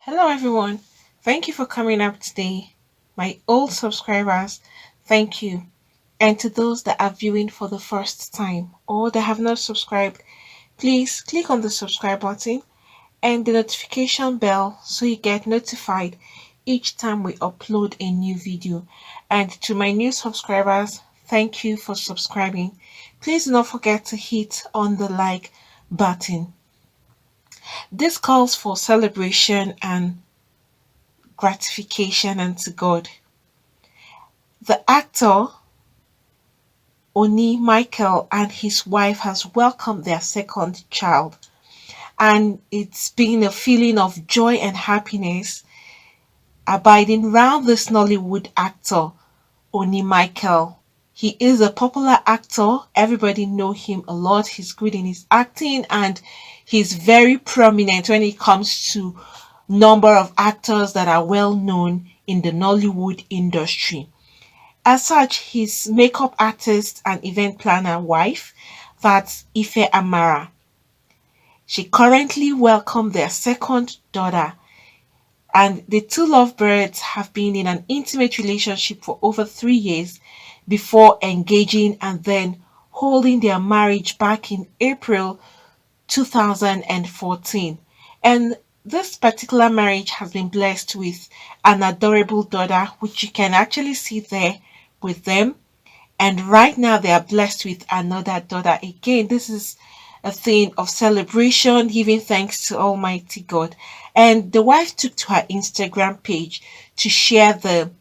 Hello, everyone. Thank you for coming up today. My old subscribers, thank you. And to those that are viewing for the first time or that have not subscribed, please click on the subscribe button and the notification bell so you get notified each time we upload a new video. And to my new subscribers, thank you for subscribing. Please do not forget to hit on the like button. This calls for celebration and gratification unto God. The actor Oni Michael and his wife has welcomed their second child, and it's been a feeling of joy and happiness abiding round this Nollywood actor Oni Michael. He is a popular actor. Everybody know him a lot. He's good in his acting and he's very prominent when it comes to number of actors that are well known in the Nollywood industry. As such, his makeup artist and event planner wife, that's Ife Amara. She currently welcomed their second daughter, and the two lovebirds have been in an intimate relationship for over 3 years before engaging and then holding their marriage back in April 2014. And this particular marriage has been blessed with an adorable daughter, which you can actually see there with them. And right now, they are blessed with another daughter. Again, this is a thing of celebration, giving thanks to Almighty God. And the wife took to her Instagram page to share the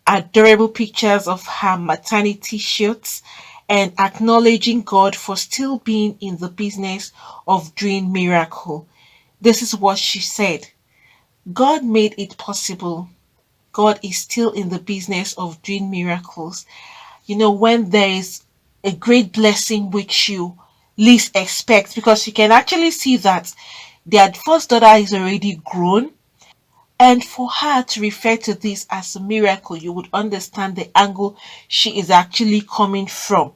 adorable pictures of her maternity shoots and acknowledging God for still being in the business of doing miracle. This is what she said. God made it possible. God is still in the business of doing miracles. When there is a great blessing which you least expect, because you can actually see that their first daughter is already grown. And for her to refer to this as a miracle, you would understand the angle she is actually coming from.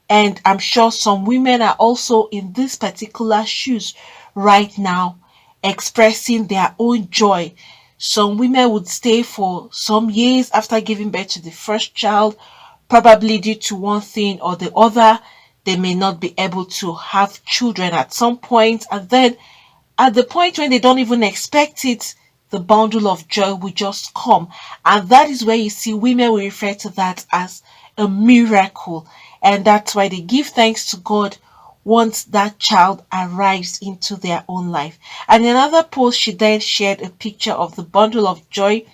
And I'm sure some women are also in this particular shoes right now, expressing their own joy. Some women would stay for some years after giving birth to the first child, probably due to one thing or the other. They may not be able to have children at some point, and then at the point when they don't even expect it, the bundle of joy will just come. And that is where you see women will refer to that as a miracle. And that's why they give thanks to God once that child arrives into their own life. And in another post, she then shared a picture of the bundle of joy,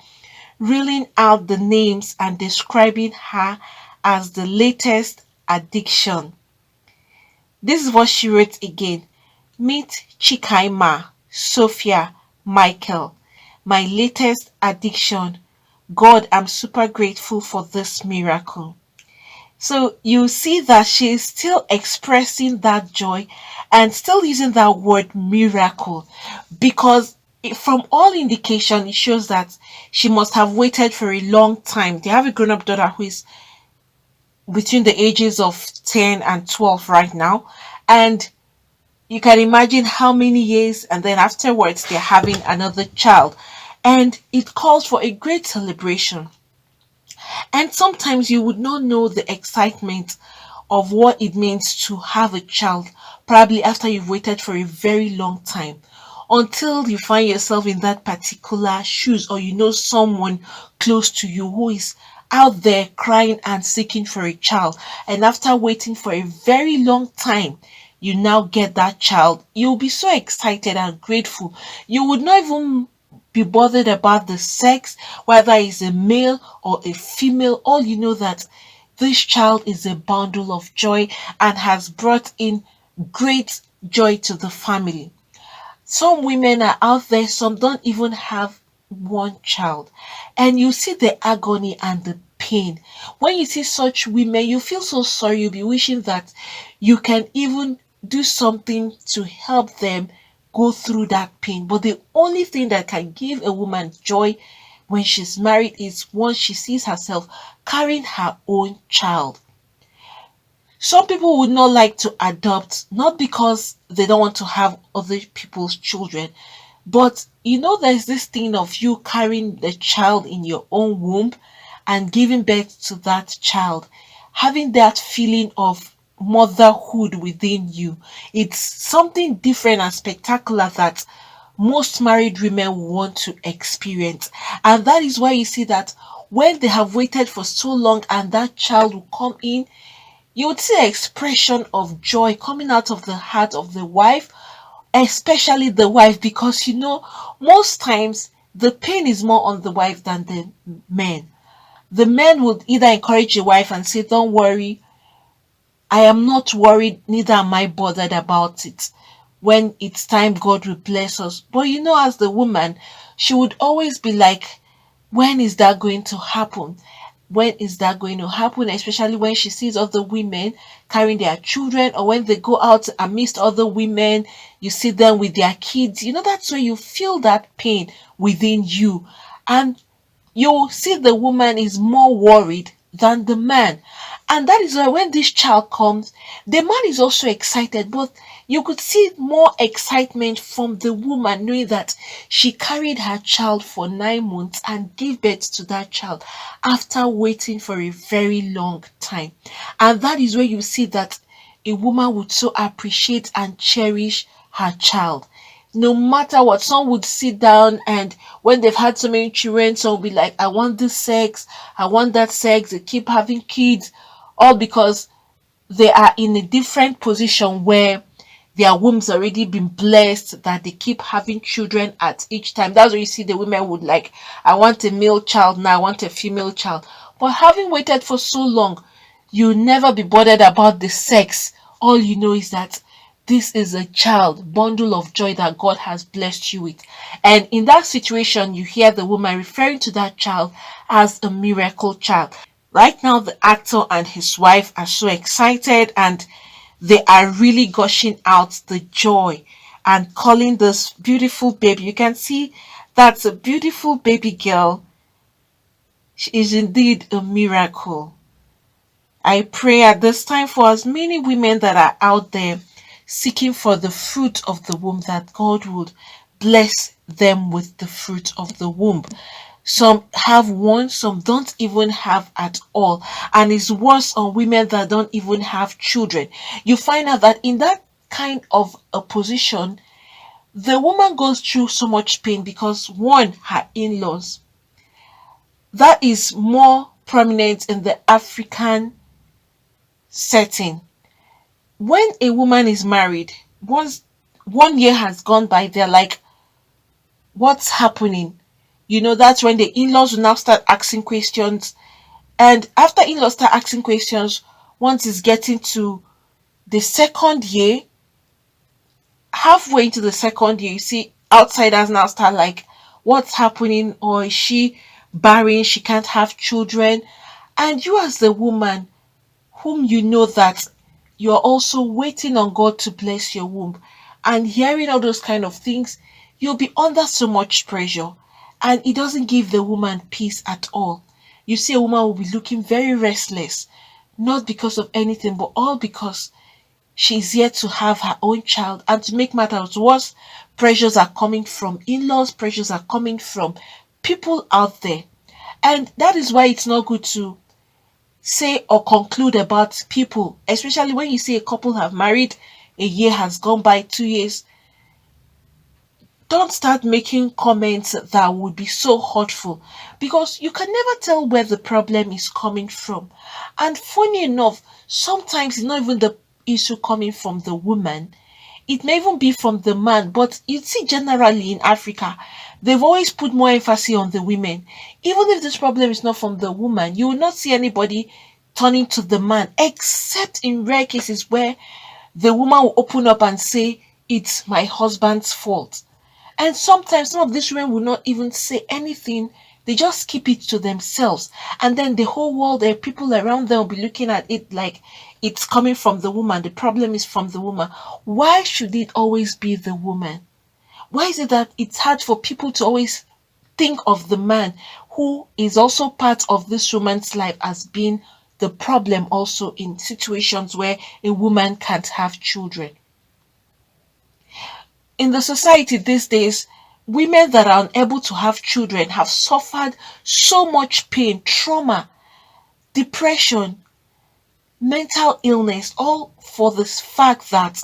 reeling out the names and describing her as the latest addiction. This is what she wrote again. Meet Chikaima, Sophia, Michael. My latest addiction. God, I'm super grateful for this miracle. So you see that she is still expressing that joy and still using that word miracle, because from all indication it shows that she must have waited for a long time. They have a grown-up daughter who is between the ages of 10 and 12 right now, and you can imagine how many years, and then afterwards they're having another child, and it calls for a great celebration. And sometimes you would not know the excitement of what it means to have a child, probably after you've waited for a very long time, until you find yourself in that particular shoes, or you know someone close to you who is out there crying and seeking for a child. And after waiting for a very long time, you now get that child. You'll be so excited and grateful. You would not even be bothered about the sex, whether it's a male or a female. All you know that this child is a bundle of joy and has brought in great joy to the family. Some women are out there, some don't even have one child. And you see the agony and the pain. When you see such women, you feel so sorry. You'll be wishing that you can even do something to help them go through that pain. But the only thing that can give a woman joy when she's married is once she sees herself carrying her own child. Some people would not like to adopt, not because they don't want to have other people's children, But there's this thing of you carrying the child in your own womb and giving birth to that child, having that feeling of motherhood within you. It's something different and spectacular that most married women want to experience. And that is why you see that when they have waited for so long and that child will come in, you would see an expression of joy coming out of the heart of the wife, especially the wife, because most times the pain is more on the wife than the men. The men would either encourage the wife and say, "Don't worry, I am not worried, neither am I bothered about it. When it's time, God will bless us." But as the woman, she would always be like, when is that going to happen? When is that going to happen? Especially when she sees other women carrying their children, or when they go out amidst other women, you see them with their kids. That's where you feel that pain within you. And you see the woman is more worried than the man. And that is why when this child comes, the man is also excited, but you could see more excitement from the woman knowing that she carried her child for 9 months and gave birth to that child after waiting for a very long time. And that is where you see that a woman would so appreciate and cherish her child. No matter what, some would sit down, and when they've had so many children, some will be like, "I want this sex, I want that sex." They keep having kids, all because they are in a different position where their wombs already been blessed, that they keep having children at each time. That's where you see the women would like, "I want a male child now, I want a female child." But having waited for so long, you'll never be bothered about the sex. All you know is that this is a child, bundle of joy that God has blessed you with. And in that situation, you hear the woman referring to that child as a miracle child. Right now, the actor and his wife are so excited, and they are really gushing out the joy and calling this beautiful baby. You can see that's a beautiful baby girl. She is indeed a miracle. I pray at this time for as many women that are out there seeking for the fruit of the womb, that God would bless them with the fruit of the womb. Some have one, some don't even have at all. And it's worse on women that don't even have children. You find out that in that kind of a position, the woman goes through so much pain because, one, her in-laws. That is more prominent in the African setting. When a woman is married, once 1 year has gone by, they're like, "What's happening?" That's when the in-laws will now start asking questions. And after in-laws start asking questions, once it's getting to the second year, halfway into the second year, you see outsiders now start like, "What's happening?" Or, "Is she barren? She can't have children." And you, as the woman, whom you know that you're also waiting on God to bless your womb, and hearing all those kind of things, you'll be under so much pressure, and it doesn't give the woman peace at all. You see, a woman will be looking very restless, not because of anything, but all because she's yet to have her own child. And to make matters worse, pressures are coming from in-laws, pressures are coming from people out there. And that is why it's not good to say or conclude about people, especially when you see a couple have married, a year has gone by, 2 years. Don't start making comments that would be so hurtful, because you can never tell where the problem is coming from. And funny enough, sometimes it's not even the issue coming from the woman, it may even be from the man. But you see, generally in Africa, they've always put more emphasis on the women. Even if this problem is not from the woman, you will not see anybody turning to the man, except in rare cases where the woman will open up and say, "It's my husband's fault." And sometimes some of these women will not even say anything. They just keep it to themselves. And then the whole world, the people around them will be looking at it like it's coming from the woman. The problem is from the woman. Why should it always be the woman? Why is it that it's hard for people to always think of the man, who is also part of this woman's life, as being the problem also in situations where a woman can't have children? In the society these days, Women that are unable to have children have suffered so much pain, trauma, depression, mental illness, all for this fact that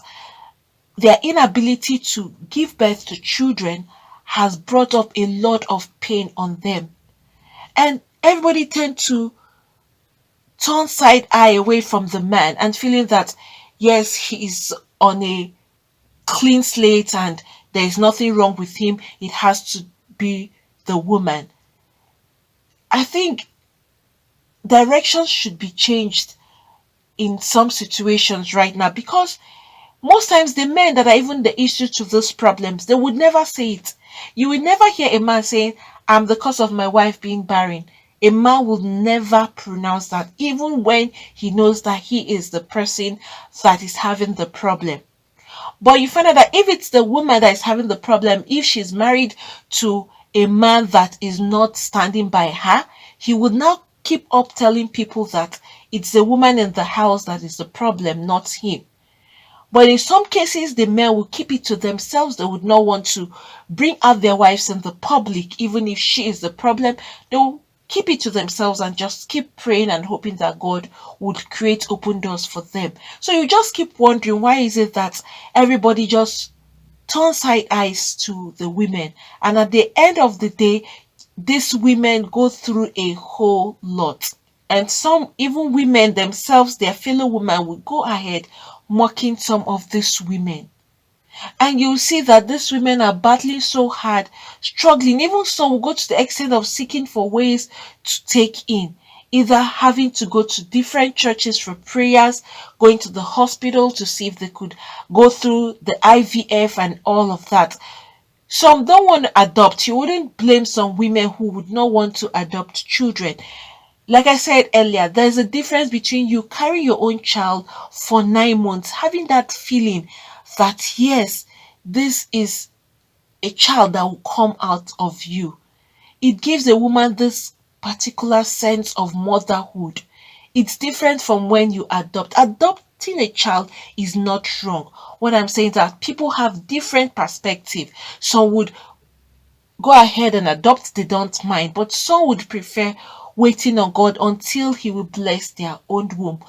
their inability to give birth to children has brought up a lot of pain on them. And everybody tend to turn side eye away from the man and feeling that yes, he is on a clean slate and there is nothing wrong with him. It has to be the woman. I think directions should be changed in some situations right now, because most times the men that are even the issue to those problems, they would never say it. You will never hear a man saying, I'm the cause of my wife being barren. A man will never pronounce that, even when he knows that he is the person that is having the problem. But you find out that if it's the woman that is having the problem, if she's married to a man that is not standing by her, he would now keep up telling people that it's the woman in the house that is the problem, not him. But in some cases, the men will keep it to themselves. They would not want to bring out their wives in the public, even if she is the problem. They will keep it to themselves and just keep praying and hoping that God would create open doors for them. So you just keep wondering, why is it that everybody just turns side eyes to the women? And at the end of the day, these women go through a whole lot. And some, even women themselves, their fellow women, will go ahead mocking some of these women. And you'll see that these women are battling so hard, struggling. Even some will go to the extent of seeking for ways to take in, either having to go to different churches for prayers, going to the hospital to see if they could go through the IVF and all of that. Some don't want to adopt. You wouldn't blame some women who would not want to adopt children. Like I said earlier, there's a difference between you carrying your own child for 9 months, having that feeling that yes, this is a child that will come out of you. It gives a woman this particular sense of motherhood. It's different from when you adopt. Adopting a child is not wrong. What I'm saying is that people have different perspective. Some would go ahead and adopt, they don't mind, but some would prefer waiting on God until he will bless their own womb.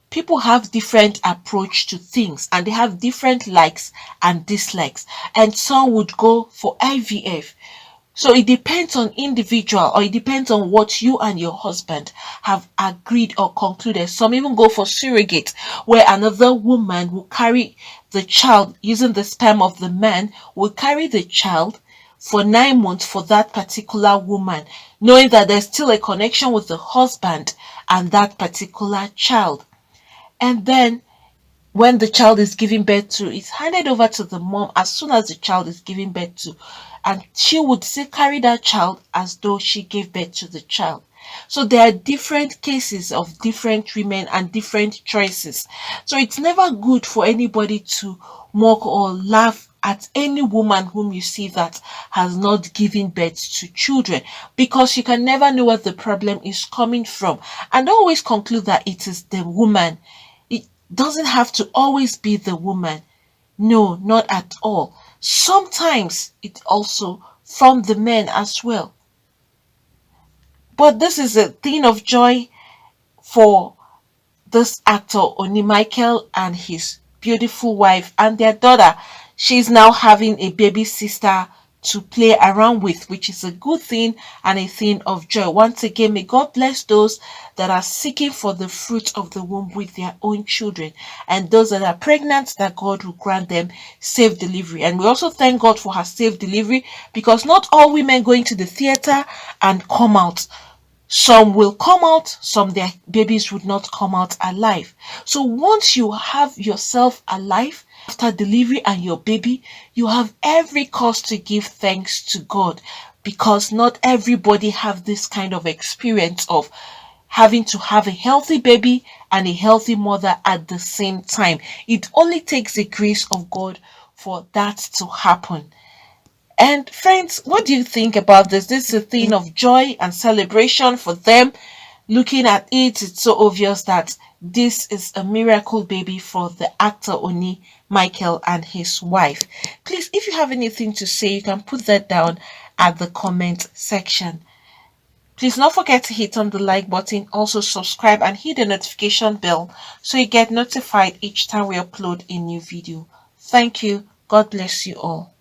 People have different approach to things and they have different likes and dislikes, and some would go for IVF. So it depends on individual, or it depends on what you and your husband have agreed or concluded. Some even go for surrogate, where another woman will carry the child using the sperm of the man, will carry the child for 9 months for that particular woman, knowing that there's still a connection with the husband and that particular child. And then when the child is giving birth to, it's handed over to the mom as soon as the child is giving birth to, and she would still carry that child as though she gave birth to the child. So there are different cases of different women and different choices. So it's never good for anybody to mock or laugh at any woman whom you see that has not given birth to children, because you can never know where the problem is coming from. And don't always conclude that it is the woman. It doesn't have to always be the woman. No, not at all. Sometimes it's also from the men as well. But this is a thing of joy for this actor Oni Michael and his beautiful wife and their daughter. She's now having a baby sister to play around with, which is a good thing and a thing of joy. Once again, may God bless those that are seeking for the fruit of the womb with their own children, and those that are pregnant, that God will grant them safe delivery. And we also thank God for her safe delivery, because not all women go into the theater and come out. Some will come out, some their babies would not come out alive. So once you have yourself alive after delivery and your baby, you have every cause to give thanks to God, because not everybody have this kind of experience of having to have a healthy baby and a healthy mother at the same time. It only takes the grace of God for that to happen. And friends, what do you think about this? This is a thing of joy and celebration for them. Looking at it, it's so obvious that this is a miracle baby for the actor Oni Michael and his wife. Please, if you have anything to say, you can put that down at the comment section. Please don't forget to hit on the like button, also subscribe and hit the notification bell so you get notified each time we upload a new video. Thank you. God bless you all.